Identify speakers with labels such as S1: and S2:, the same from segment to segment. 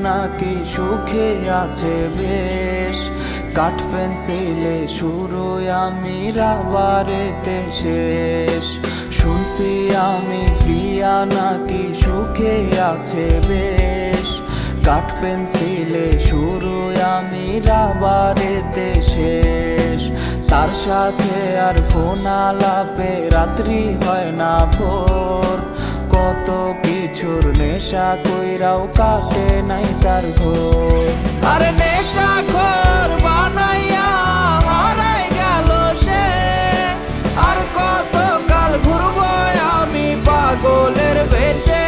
S1: নাকি সুখে আছে বেশ। কাঠ পেন্সিলে শুরু আমি রাবারেতে শেষ। শুনছি আমি প্রিয়া নাকি সুখে আছে বেশ। কাঠ পেন্সিলে শুরু আমি রাবারেতে শেষ। তার সাথে আর ফোন আলাপে রাত্রি হয় না ভোর। কত কিছুর নেশা কইরাও কাটে নাই তার ঘোর। আরে নেশা খোর বানাইয়া হারাই গেল সে। আর কত কাল ঘুরবো আমি পাগলের বেশে।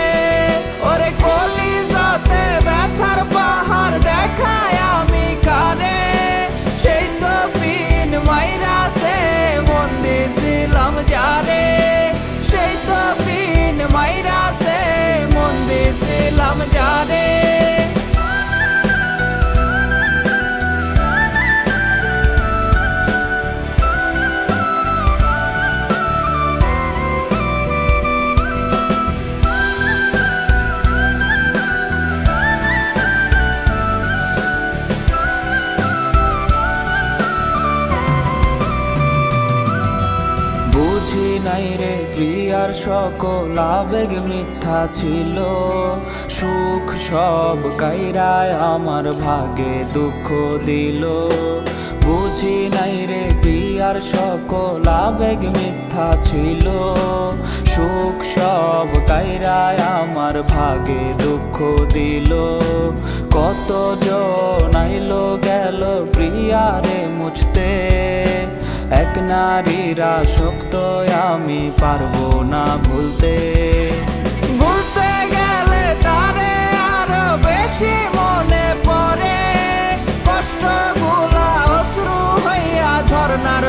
S1: ওরে কলিজাতে ব্যথার পাহাড় দেখায় আমি কানে। সেই তো পিন মাইরাছে মন দিছিলাম জানে। সেই তো পিন মাইরাছে মন দিছিলাম জানে। বুঝি নাই রে প্রিয়ার সকল আবেগ মিথ্যা ছিল। সুখ সব কাইরায় আমার ভাগে দুঃখ দিল। বুঝি নাই রে প্রিয়ার সকল আবেগ মিথ্যা ছিল। সুখ সব কাইরায় আমার ভাগে দুঃখ দিল। কত জন আইলো গেল প্রিয়ারে মুছতে। এক নারীর আসক্ত আমি পারবো না ভুলতে। ভুলতে গেলে তারে আরো বেশি মনে পড়ে। কষ্টগুলা অশ্রু হইয়া ঝরনার